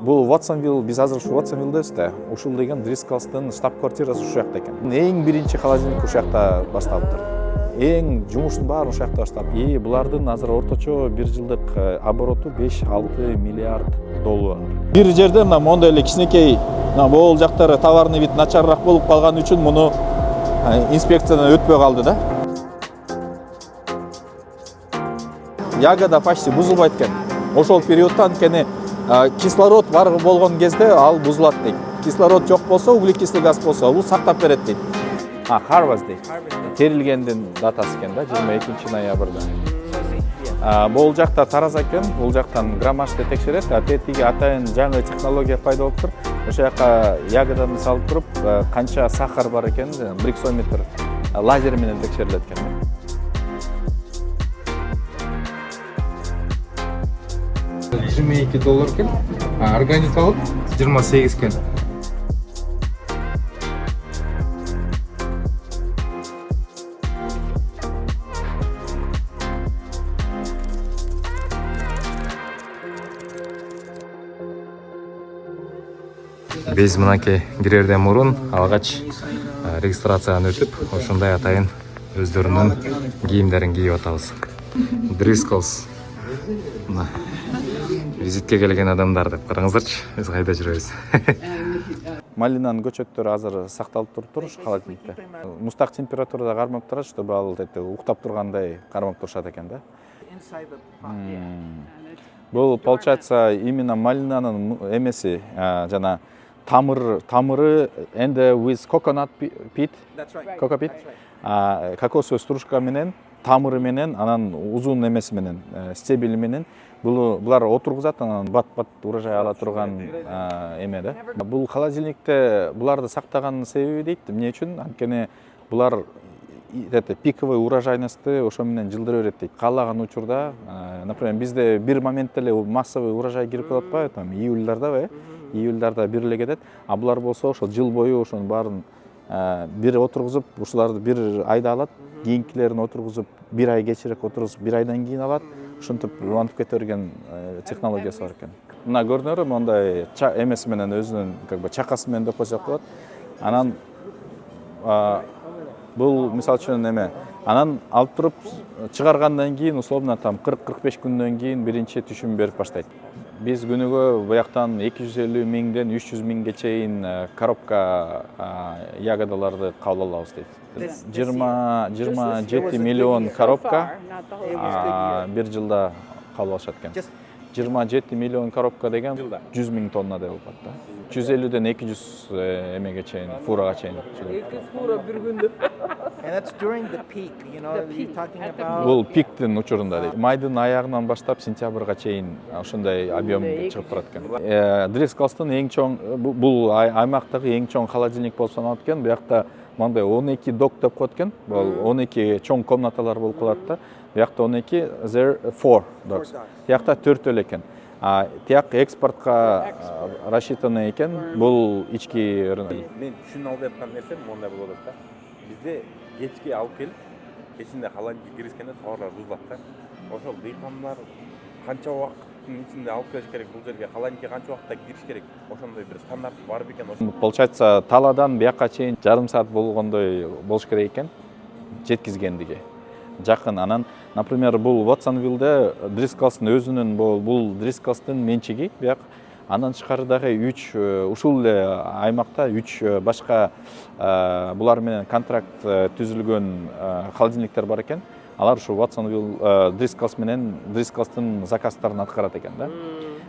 Бул Ватсонвилл, биз азыр ушу Ватсонвиллдебиз да. Ушул деген Driscolls'тын штаб-квартирасы ушул жакта экен. Эң биринчи холодильник ушул жакта башталыптыр. Эң жумуштун баарын ушул жакта баштап. Булардын азыр орточо бир жылдык обороту 5-6 миллиард доллар. Бир жерде мына мондой эле кичинекей бул жактары товарный вид начарыраак болуп калган үчүн муну инспекциядан өтпөй калды да. Ягода почти бузулбайт экен. Ошол периоддо анткени кислород бар болгон кезде ал бузулат дейт. Кислород жок болсо, углекислый газ болсо, бул сактап берет дейт. Harvest дейт. Терилгендин датасы экен да, 22 ноябрда. Бул жакта тараза экен, бул жактан граммажды текшерет, тетиги атайын жаңы технология пайда болуптур. Ошол жака ягоданы салып туруп, канча сахар бар экен, бриксометр лазер менен текшерилет экен. $22 екен, органикалык 28 екен. Биз мынакей кирерден мурун алгач регистрациядан өтүп, ошондой атайын өздөрүнүн кийимдерин кийип атабыз. Driscoll's визитке келген адамдар деп караңыздарчы, биз кайда жүрөбүз. Малинанын көчөттөрү азыр сакталып туруптур холодильникте. Мустак температурада кармап турат, чтобы ал уктап тургандай кармап турушат экен да. Бул получается именно малинанын эмеси, жана тамыры and with coconut pit, кокосовый стружка менен, тамыры менен, анан узун эмеси менен, стебели менен булар отургузат, анан бат-бат урожай ала турган эме да. Бул холодильникте буларды сактаганын себеби дейт, эмне үчүн? Анткени булар пиковый урожайностьты ошо менен жылдыра берет дейт. Каалаган учурда, например, бизде бир моментте эле массовый урожай кирип калат атпайбы, там июльдарда бир эле кетет, а булар болсо ошо жыл бою ошонун баарын бир отургузуп, ушуларды бир айда алат, кийинкилерин отургузуп, бир ай кечирээк отургузуп, бир айдан кийин алат. Ушинтип улантып кете берген технологиясы бар экен. Мына көрүнөрү мондай эмеси менен өзүнүн чакасы менен деп койсок болот. Анан бул мисалы үчүн эме, анан алып туруп чыгаргандан кийин условно там 40-45 күндөн кийин биринчи түшүм берип баштайт. Биз күнүгө буяктан 250 миңден 300 миңге чейин коробка ягодаларды кабыл алабыз дейт. 27 миллион коробка бир жылда кабыл алышат экен. 27 миллион коробка деген 100 миң тонна деп болот да. 150ден 200 эмеге чейин, фурага чейин. 200 фура бир күндө. And that's during the peak, you know, you're talking about. Бул пиктин учурунда дейт. Майдын аягынан баштап сентябрга чейин ошондой объем чыгып турат экен. Driscolls'тын эң чоң бул аймактагы эң чоң холодильник болуп саналат экен. Буякта мындай 12 док деп коет экен. Бул 12 чоң комнаталар болуп калат да. Буякта 12, there 4 dogs. Буякта 4 эле экен. Тияк экспортко рассчитанный экен. Бул ички рынок. Мен түшүнө албай аткан нерсем мондай болот да. Бизде кечке алып келип, кечинде холодильникке киргизгенде товарлар бузулат да. Ошол дыйкандар канча убакыттын ичинде алып келиш керек, бул жерге холодильникке канча убакытта кириш керек? Ошондой бир стандарт бар бекен? Получается, таладан бияка чейин жарым саат болгондой болуш керек экен жеткизгендиги. Жакын. Анан, например, бул Ватсонвиллде Driscolls'тын өзүнүн бул Driscolls'тын менчиги, бияк андан тышкары дагы 3 ушул эле аймакта 3 башка булар менен контракт түзүлгөн холодильниктер бар экен. Алар ушу Ватсонвилл Driscolls менен Driscolls'тын заказдарын аткарат экен да.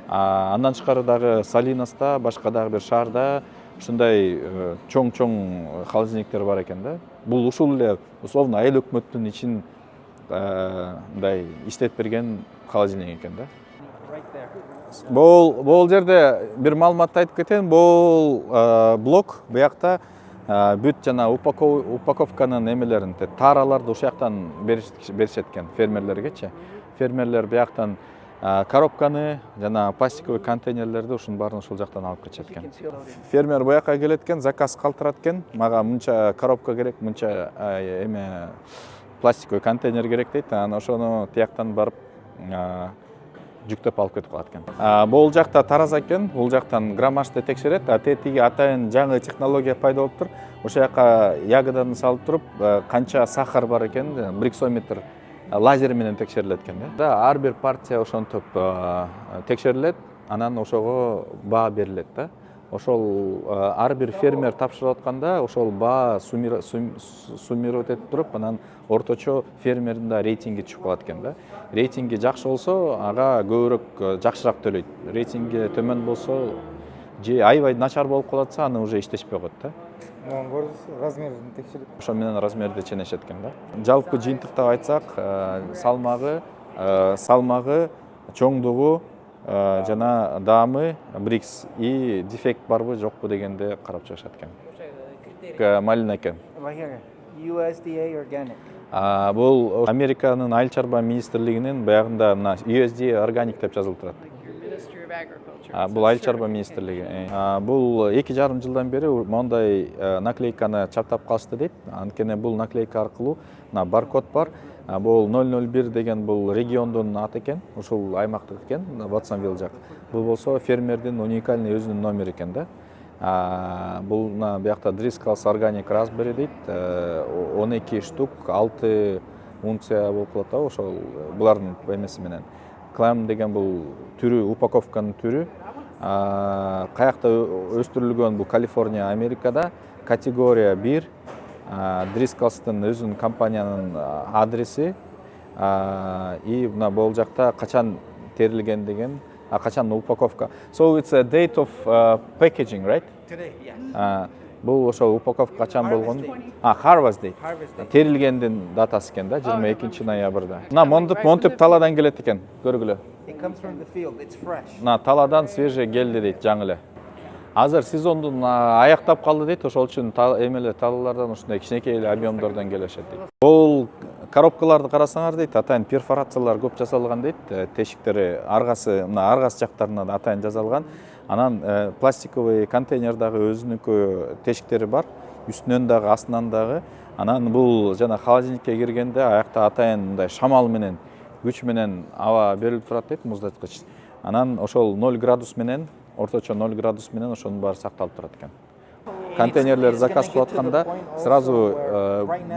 Андан тышкары дагы Салинаста, башка дагы бир шаарда ушундай чоң холодильниктер бар экен да. Бул ушул эле условно айыл өкмөттүн ичин мындай иштеп берген холодильник экен да. Бул жерде бир маалыматты айтып кетейин. Бул блок буякта бүт жана упаковканын эмелерин, тараларды ушул жактан беришет экен фермерлергечи. Фермерлер буяктан коробканы жана пластиковый контейнерлерди ушунун баарын ушул жактан алып кетишет экен. Фермер буяка келет экен, заказ калтырат экен. Мага мынча коробка керек, мынча эме пластиковый контейнер керек дейт. Анан ошону тияктан барып жүктөп алып кетип калат экен. Бул жакта тараза экен, бул жактан граммажды текшерет, тиги атайын жаңы технология пайда болуптур. Ошол жака ягоданы салып туруп, канча сахар бар экен, бриксометр лазер менен текшерилет экен да. Ар бир партия ошентип текшерилет, анан ошого баа берилет да. Ошол ар бир фермер тапшырып атканда ошол баа суммировать этип туруп, анан орточо фермердин да рейтинги түшүп калат экен да. Рейтинги жакшы болсо, ага көбүрөөк жакшыраак төлөйт. Рейтинги төмөн болсо, же аябай начар болуп калатса, аны уже иштешпей коет да. Размерин текшерип. Ошо менен размерди ченешет экен да. Жалпы жыйынтыктап айтсак, салмагы, чоңдугу жана даамы брикс и дефект барбы жокпу дегенде карап чыгышат экен. Малина экен. USDA organic. Бул Американын айыл чарба министрлигинин баягында мына USDA organic деп жазылып турат. Бул айыл чарба министрлиги. Бул 2,5 жылдан бери мондай наклейканы чаптап калышты дейт. Анткени бул наклейка аркылуу мына баркод бар. Бул 001 деген бул региондун аты экен, ушул аймактык экен, Ватсонвилл жак. Бул болсо фермердин уникальный өзүнүн номери экен да. Бул мына биякта Driscoll's Organic Raspberry дейт. 12 штук 6 унция болуп калат да, ошол булардын эмеси менен. Clam деген бул түрү, упаковканын түрү. Каякта өстүрүлгөн бул Калифорния, Америкада, категория 1. Driscoll'стын өзүнүн компаниянын адреси и мына бул жакта качан терилген деген, качан упаковка. So it's a date of packaging, right? Today, yes. Бул ошо упаковка качан болгон? Harvest date. Терилгендин датасы экен да, 22 ноябрда. Мына монтип таладан келет экен, көргүлө. It comes from the field. It's fresh. Мына таладан свежий келди дейт, жаңы эле. Азыр сезондун аяктап калды дейт, ошол үчүн эмеле талалардан ушундай кичинекей объемдордон келишет дейт. Бул коробкаларды карасаңар дейт, атайын перфорациялар көп жасалган дейт, тешиктери аргасы, мына аргасы жактарынан атайын жасалган. Анан пластиковый контейнердагы өзүнүкү тешиктери бар, үстүнөн дагы, астынан дагы. Анан бул жана холодильникке киргенде аякта атайын мындай шамал менен, күч менен аба берилип турат дейт, муздаткыч. Анан ошол 0 градус менен, орточо 0 градус менен ошонун баары сакталып турат экен. Контейнерлер заказ кылып атканда сразу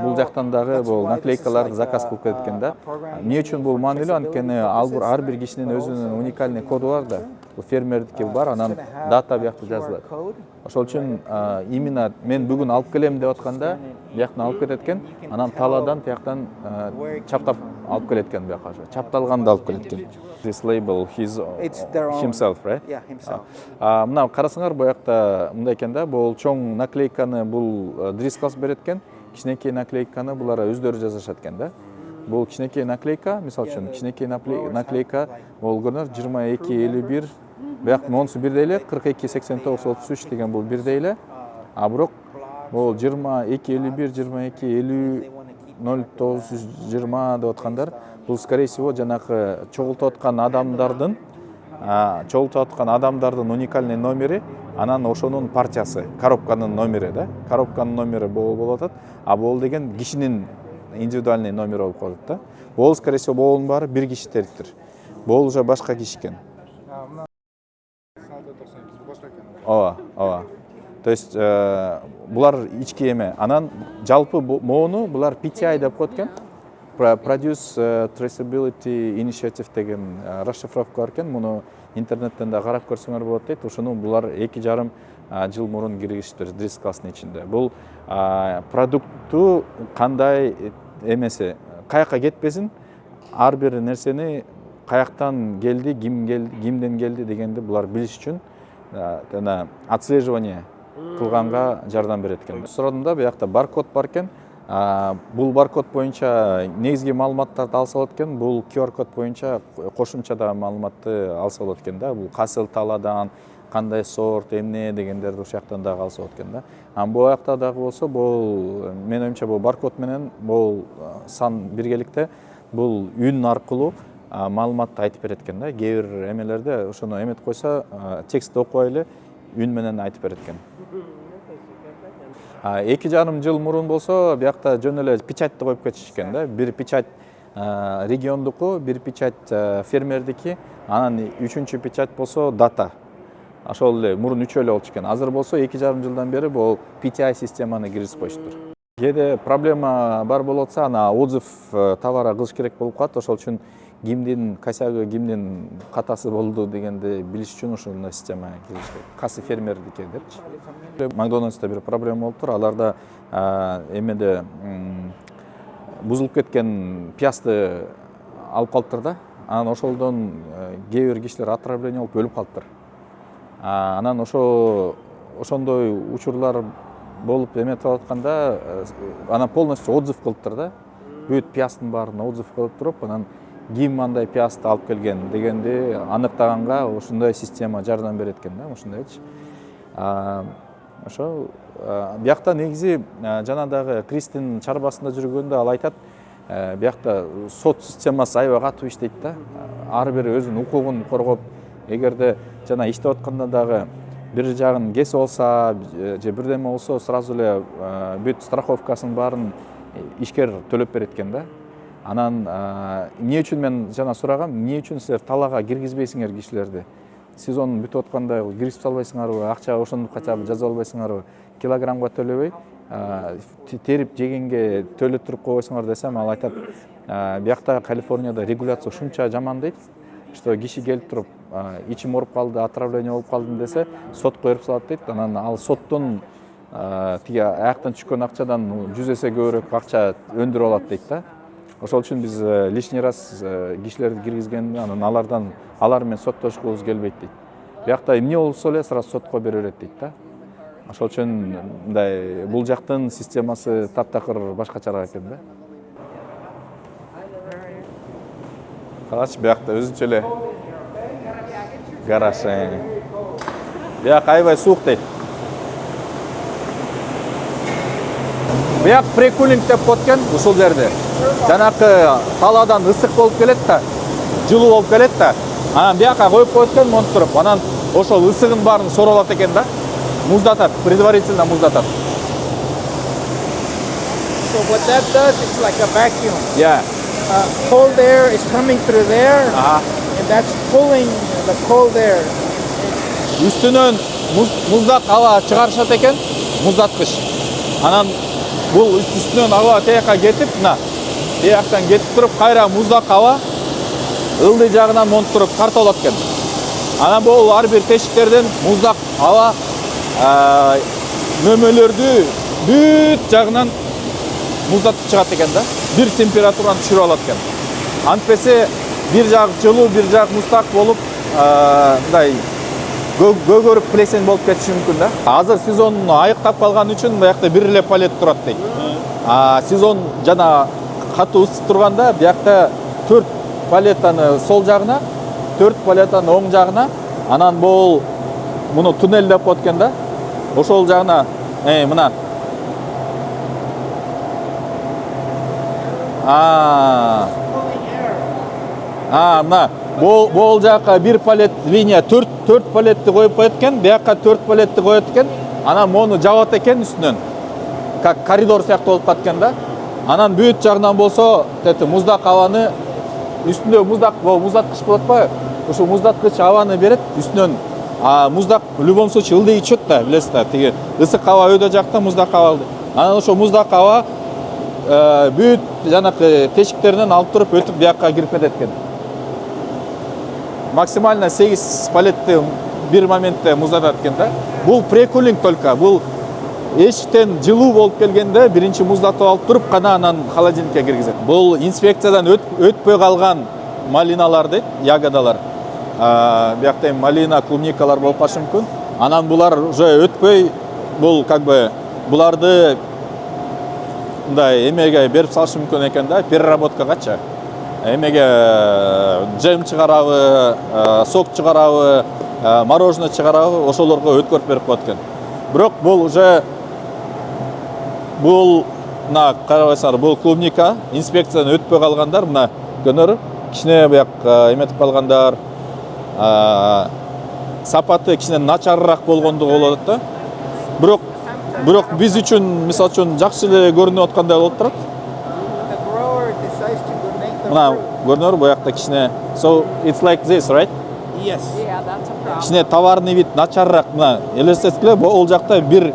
бул жактан дагы бул наклейкаларды заказ кылып кетет экен да. Эмне үчүн бул маанилүү? Анткени ар бир кишинин өзүнүн уникальный коду бар да. Бул фермердики бар, анан дата биякта жазылат. Ошол үчүн именно мен бүгүн алып келем деп атканда бияктан алып кетет экен, анан таладан тияктан чаптап алып келет экен бияка. Чапталганды алып келет экен. This label himself, right? Yeah, himself. Мына карасаңар буякта мындай экен да, бул чоң наклейканы бул Driscoll's берет экен, кичинекей наклейканы булар өздөрү жазышат экен да. Бул кичинекей наклейка, мисалы үчүн кичинекей наклейка бул көрүнөр 2251, бияк монусу бирдей эле 428933 деген бул бирдей эле. Бирок бул 2251, 2250 0920 деп аткандар, бул скорее всего жанагы чогултуп аткан адамдардын уникальный номери, анан ошонун партиясы, коробканын номери да. Коробканын номери болуп атат, бул деген кишинин индивидуальный номер болуп калат да. Бул скорее всего болун баары бир киши териптир. Бул уже башка киши экен. Ооба. То есть булар ички эме. Анан жалпы моуну булар PTI деп коет экен. Produce Traceability Initiative деген расшифровка бар экен. Муну интернеттен да карап көрсөңөр болот дейт. Ушуну булар 2,5 жыл мурун киргизиптир Driscoll'стын ичинде. Бул продуктту кандай эмеси, каяка кетпесин, ар бир нерсени каяктан келди, кимден келди дегенди булар билиш үчүн отслеживание кылганга жардам берет экен. Сурадымда биякта баркод бар экен. Бул баркод боюнча негизги маалыматтарды алса болот экен. Бул QR код боюнча кошумча да маалыматты алса болот экен да. Бул касыл таладан, кандай сорт, эмне дегендерди ушул жактан дагы алса болот экен да. Бул жакта дагы болсо, бул менин оюмча бул баркод менен бул сан биргеликте бул үн аркылуу маалыматты айтып берет экен да. Кээ бир эмелерде ошону эметип койсо, текстти окубай эле үн менен айтып берет экен. 2,5 жыл мурун болсо, биякта жөн эле печатьти коюп кетишкен да. Бир печать региондуку, бир печать фермердики, Анан үчүнчү печать болсо дата. Ошол эле мурун 3 эле болчу экен. Азыр болсо 2,5 жылдан бери бул PTI системаны киргизип коюштур. Кээде проблема бар болуп атса, ана отзыв товара кылыш керек болуп калат. Ошол үчүн кимдин косягы, кимдин катасы болду дегенди билиш үчүн ушундай система киргизиш керек. Кассы фермердики депчи. Макдональдста бир проблема болуптур. Аларда эмеде бузулуп кеткен пиязды алып калыптыр да. Анан ошолдон кээ бир кишилер отравление болуп өлүп калыптыр. Анан ошондой учурлар болуп эметип атканда анан полностью отзыв кылыптыр да. Бүт пияздын баарын отзыв кылып туруп, анан ким андай пиязды алып келген дегенди аныктаганга ушундай система жардам берет экен да, ушундайчы. Ошо биякта негизи жана дагы Кристин чарбасында жүргөндө ал айтат, биякта сот системасы аябай катуу иштейт да. Ар бири өзүнүн укугун коргоп, эгерде жана иштеп атканда дагы бир жагын кесип алса же бирдеме болсо сразу эле бүт страховкасын баарын ишкер төлөп берет экен да. Анан эмне үчүн мен жана сурагам, эмне үчүн силер талаага киргизбейсиңер кишилерди? Сезон бүтүп атканда киргизип салбайсыңарбы, акча ошондо кача жазып албайсыңарбы? Килограммга төлөбөй, терип жегенге төлөп туруп койбойсуңар десем, ал айтат, биякта Калифорнияда регуляция ушунча жаман дейт, что киши келип туруп ичим ооруп калды, отравление болуп калдым десе, сотко берип салат дейт. Анан ал соттон тиги аяктан түшкөн акчадан 100 эсе көбүрөөк акча өндүрүп алат дейт да. Ошол үчүн биз лишний раз кишилерди киргизгенде анан алар менен соттошкубуз келбейт дейт. Биякта эмне болсо эле сразу сотко бере берет дейт да. Ошол үчүн мындай бул жактын системасы таптакыр башкачараак экен да. Карачы биякта өзүнчө эле гараж. Бияк аябай суук дейт. Бияк прекулинг деп коет экен ушул жерде. Жанакы талаадан ысык болуп келет да, жылуу болуп келет да. Анан бияка коюп коет экен монтуп туруп, анан ошол ысыгын баарын соруп алат экен да. Муздатат, предварительно муздатат. So what that does is like a vacuum. Yeah. Cold air is coming through there, and that's pulling the cold air. Үстүнөн муздак аба чыгарышат экен, муздаткыч. Анан бул үстүнөн аба тияка кетип, мына тияктан кетип туруп, кайра муздак аба ылдый жагынан монтуп туруп тартып алат экен. Анан бул ар бир тешиктерден муздак аба мөмөлөрдү бүт жагынан муздатып чыгат экен да. Бир температураны түшүрүп алат экен. Антпесе бир жак жылуу, бир жак муздак болуп, мындай көгөрүп плесен болуп кетиши мүмкүн да. Азыр сезон айыктап калган үчүн биякта бир эле палет турат дейт. Сезон жана катуу ысып турганда биякта 4 палетаны сол жагына, 4 палетаны оң жагына, анан бул муну туннель деп коет экен да. Ошол жагына мына мына бул жака бир палет линия 4 палетти коюп коет экен, бияка 4 палетти коет экен, анан мону жабат экен үстүнөн. Как коридор сыяктуу болуп калат экен да. Анан бүт жагынан болсо, муздак абаны үстүндө муздаткыч болот ба? Ошо муздаткыч абаны берет, үстүнөн муздак в любом случае ылдый чөт да, билесиз да, тиги ысык аба өйдө жакта, муздак аба. Анан ошо муздак аба бүт жанакы тешиктеринен алып туруп өтүп бияка кирип кетет экен. Максимально 8 палетти бир моментте муздатат экен да. Бул прекулинг только. Бул эшиктен жылуу болуп келгенде биринчи муздатып алып туруп гана анан холодильникке киргизет. Бул инспекциядан өтпөй калган малиналар дейт, ягодалар. Биякта малина, клубникалар болуп калышы мүмкүн. Анан булар уже өтпөй, бул как бы буларды мындай эмеге берип салышы мүмкүн экен да, переработкагачы. Эмеге джем чыгарабы, сок чыгарабы, мороженое чыгарабы, ошолорго өткөрүп берип коет экен. Бирок бул уже мына карабайсыңар, бул клубника, инспекциядан өтпөй калгандар, мына көнөр кичине бияк эметип калгандар, сапаты кичине начарыраак болгондугу болот да. Бирок биз үчүн мисалы үчүн жакшы эле көрүнүп аткандай болуп турат. The grower decides to donate мына көрдүңөрбү буякта кичине. So it's like this, right? Yes. Yeah, that's a problem. Кичине товарный вид начарыраак. Мына элестетсеңер бул жакта бир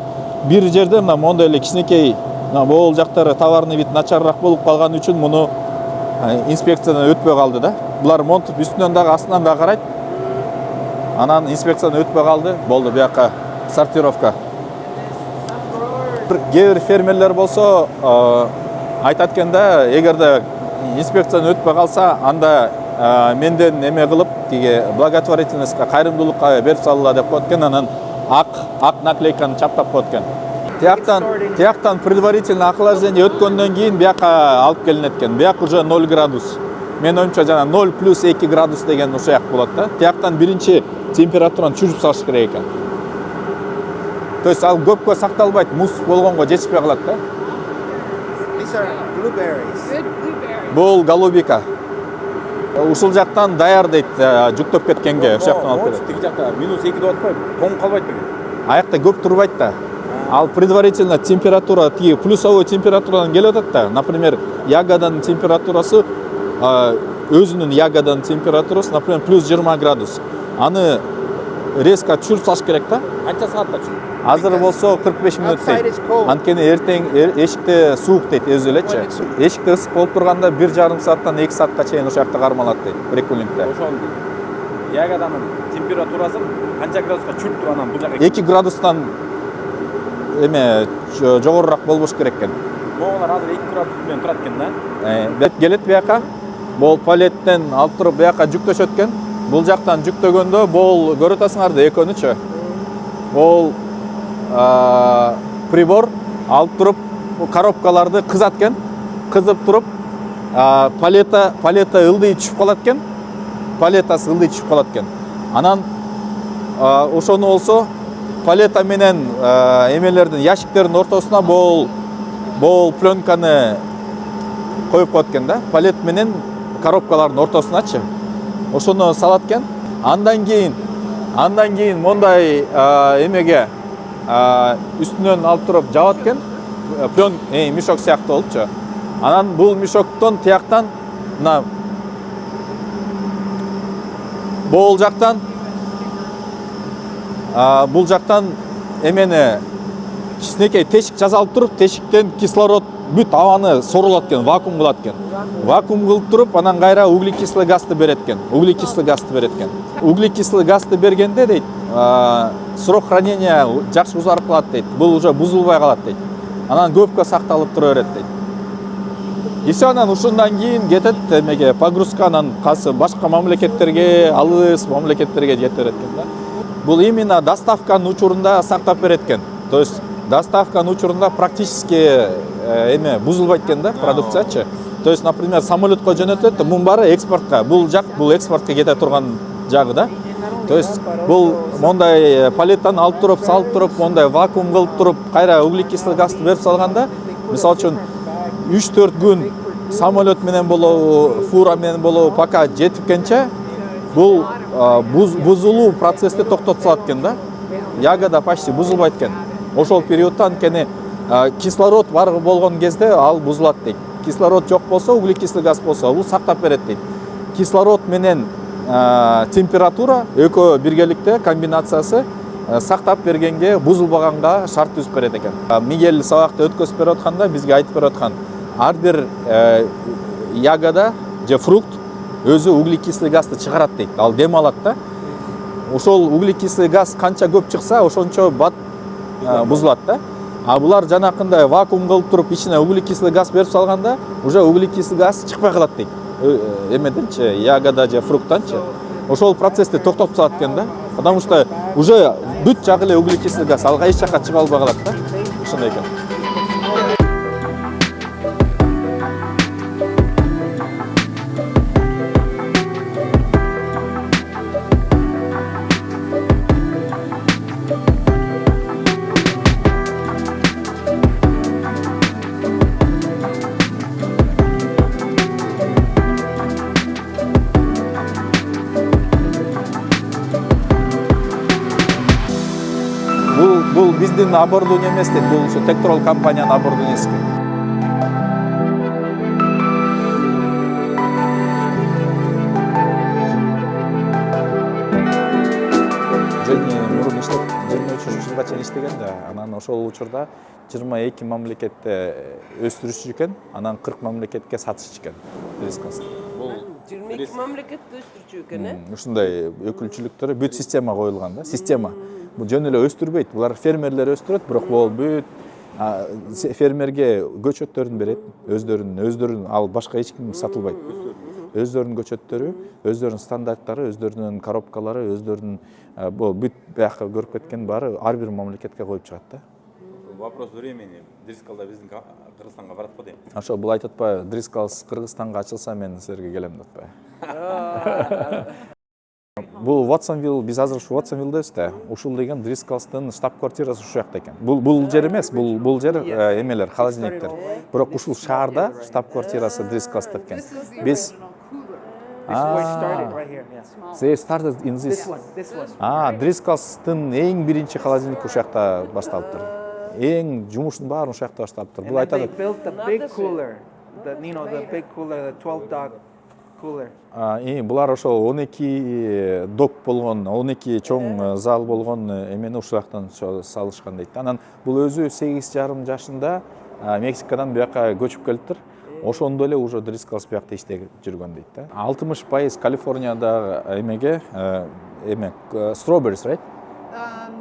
жерде мына мондой эле кичинекей мына бул жактары товарный вид начарыраак болуп калган үчүн муну инспекциядан өтпөй калды да. Булар монтуп үстүнөн дагы астынан дагы карайт. Анан инспекциядан өтпөй калды. Болду буяка сортировка. Кээ бир фермерлер болсо айтат экен да, эгерде инспекциядан өтпөй калса, анда менден эме кылып, тиги благотворительностька, кайрымдуулукка берип салыла деп коет экен. Анан ак наклейканы чаптап коет экен. Тияктан предварительно охлаждение өткөндөн кийин бияка алып келинет экен. Бияк уже 0 градус. Мен оюмча жана 0 плюс 2 градус деген ушак болот да. Тияктан биринчи температураны түшүрүп салыш керек экен. То есть ал көпкө сакталбайт, муз болгонго жетишпей калат да. These are blueberries. Good blueberry. Бул голубика. Ушул жактан даяр дейт, жүктөп кеткенге, ошол жактан алып келет. Тиги жакта минус 2 деп атпайбы? Тоң калбайт беле? Аякта көп турбайт да. Ал предварительно температура, тиги плюсовой температурадан келип атат да. Например, ягоданын температурасы, өзүнүн ягоданын температурасы, например, плюс 20 градус. Аны резко түшүрүп салыш керек да. Канча саатта чү? Азыр болсо 45 минут Outside дейт. is cold. Анткени эртең эшикте суук дейт өзү элечи. Эшикте ысык болуп турганда 1,5 сааттан 2 саатка чейин ошол жакта кармалат дейт, прикулингде. Ошол ягоданын температурасын канча градуска чүрүп туруп анан бул жака 2 градустан эме жогорурак болбош керек экен. могулар азыр 2 градус менен турат экен да. Келет буяка, бул палеттен алып туруп буяка жүктөшөт экен. Бул жактан жүктөгөндө бул көрүп атасыңарды экөөнүчү. Бул прибор алып туруп коробкаларды кызат экен. Кызып туруп палета ылдый түшүп калат экен. Палетасы ылдый түшүп калат экен. Анан ошону болсо палета менен эмелердин ящиктердин ортосуна бул пленканы коюп коет экен да. Палет менен коробкалардын ортосуначы. Ошону салат экен. Андан кийин мондай эмеге үстүнөн алып туруп жабат экен. Плен мешок сыяктуу болупчу. Анан бул мешоктон тияктан мына бул жактан эмени кичинекей тешик жасалып туруп, тешиктен кислород бүт абаны сорулат экен, вакуум кылат экен. Вакуум кылып туруп, анан кайра углекислый газды берет экен. Углекислый газды бергенде дейт, срок хранения жакшы узарып калат дейт. Бул уже бузулбай калат дейт. Анан көпкө сакталып тура берет дейт. И все, анан ушундан кийин кетет эмеге погрузка, анан кайсы башка мамлекеттерге, алыс мамлекеттерге жете берет экен да. Бул именно доставканын учурунда сактап берет экен. То есть доставканын учурунда практически эме бузулбайт экен да, продукциячы. То есть, например, самолетко жөнөтөт, мун баары экспортко. Бул жак бул экспортко кете турган жагы да. То есть бул мондай палеттан алып туруп, салып туруп, мондай вакуум кылып туруп, кайра углекислый газды берип салганда, мисалы үчүн 3-4 күн самолет менен болобу, фура менен болобу, пока жетипкенче бул бузулуу процессти токтотуп салат экен да. Ягода почти бузулбайт экен. Ошол периодта анткени кислород бар болгон кезде ал бузулат дейт. Кислород жок болсо, углекислый газ болсо, бул сактап берет дейт. Кислород менен температура экөө биргеликте комбинациясы сактап бергенге, бузулбаганга шарт түзүп берет экен. Мигель сабакты өткөзүп берип атканда бизге айтып берип аткан, ар бир ягода же фрукт өзү углекислый газды чыгарат дейт. Ал дем алат да. Ошол углекислый газ канча көп чыкса, ошончо бат бузулат да. А булар жанакындай вакуум кылып туруп, ичине углекислый газ берип салганда, уже углекислый газ чыкпай калат дейт. Эмеденчи, ягода же фрукттанчы. Ошол процессти токтотуп салат экен да. Потому что уже бүт жагы эле углекислый газ алга эч жака чыга албай калат да. Ошондой экен. Бул биздин оборудование эмес дейт, бул ушу Тектрол компаниянын оборудованиясы. жылга чейин иштеген да. Анан ошол учурда 22 мамлекетте өстүрүшчү экен, анан 40 мамлекетке сатышчу экен Driscolls'ты. 22 мамлекетте өстүрчү экен, Ушундай өкүлчүлүктөрү бүт система коюлган да. Система. Бул жөн эле өстүрбөйт. Булар фермерлер өстүрөт, бирок бул бүт фермерге көчөттөрүн берет, өздөрүнүн ал башка эч ким сатылбайт. Өздөрүнүн көчөттөрү, өздөрүнүн стандарттары, өздөрүнүн коробкалары, өздөрүнүн бул бүт бияка көрүп кеткен баары ар бир мамлекетке коюп чыгат да. Вопрос времени. Driscoll'да биздин Кыргызстанга барат го дейм. Ошо бул айтып атпайбы, Driscoll's Кыргызстанга ачылса мен силерге келем деп атпайбы. Бул Watsonville, биз азыр ушу Watsonville'дебиз да. Ушул деген Driscolls'тын штаб-квартирасы ушул жакта экен. Бул жер эмес, бул жер эмелер, холодильниктер. Бирок ушул шаарда штаб-квартирасы Driscolls'та экен. Биз This was started right here. Yes. They started in this. This one. Driscolls'тын эң биринчи холодильник ушул жакта башталыптыр. Эң жумуштун баарын ушул жакта башталыптыр. Бул And then they айтады. built the big cooler, the big cooler, the 12 dog cooler. Булар ошол 12 док болгон, 12 чоң зал болгон эмени ушул жактан салышкан дейт. Анан бул өзү 8,5 жашында Мексикадан бияка көчүп келиптир. Ошондо эле уже Driscoll's биякта иштеп жүргөн дейт да. 60% Калифорнияда эмеге strawberries, right?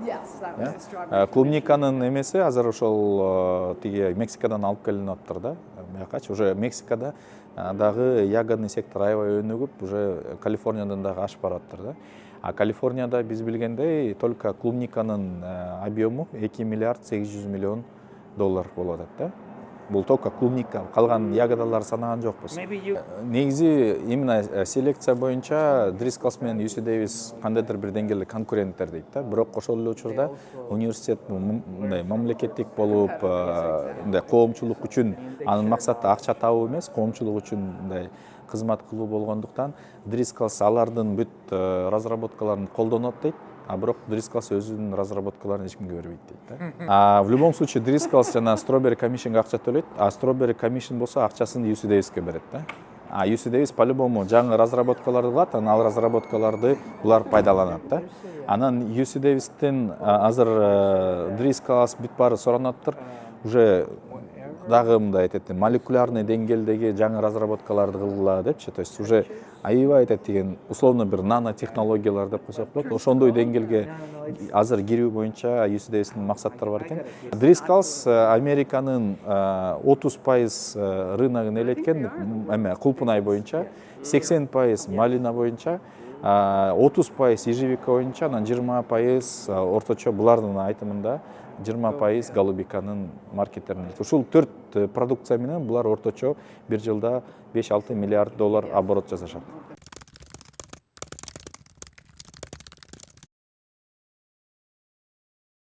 Yes, that was the strawberry. Клубниканын эмеси азыр ошол тиги Мексикадан алып келинип аттыр да. Биякачы уже Мексикада дагы ягодный сектор аябай өнүгүп, уже Калифорниядан дагы ашып бараттыр да. А Калифорнияда биз билгендей только клубниканын объему 2 миллиард 800 миллион доллар болуп атат да. Бул только клубника, калган ягодалар санаган жокпуз. Maybe you. Негизи именно селекция боюнча Driscoll's менен UC Davis кандайдыр бир деңгээлде конкуренттер дейт да. Бирок ошол эле учурда университет мындай мамлекеттик болуп, мындай коомчулук үчүн анын максаты акча табуу эмес, коомчулук үчүн мындай кызмат кылуу болгондуктан Driscoll's алардын бүт разработкаларын колдонот дейт. А бирок Driscoll's өзүнүн разработкаларын эч кимге бербейт дейт да. В любом случае Driscoll's жана Strawberry Commission'га акча төлөйт, а Strawberry Commission болсо акчасын UC Davis'ке берет да. А UC Davis по-любому жаңы разработкаларды кылат, анан ал разработкаларды булар пайдаланат да. Анан UC Davis'тен азыр Driscoll's бүт баары суранаттыр. Уже дагы мындай айтат, молекулярный деңгээлдеги жаңы разработкаларды кылгыла депчи, то есть уже аябай айтат деген условно бир нанотехнологиялар деп койсок болот. Ошондой деңгээлге азыр кирүү боюнча UC Davis'тин максаттары бар экен. Driscoll's Американын 30% рыногун ээлеткен, эме кулпунай боюнча, 80% малина боюнча, 30% ежевика боюнча, анан 20% орточо булардын айтымында 20% голубиканын маркеттерин. Ушул 4 продукция менен булар орточо бир жылда 5-6 миллиард доллар оборот жасашат.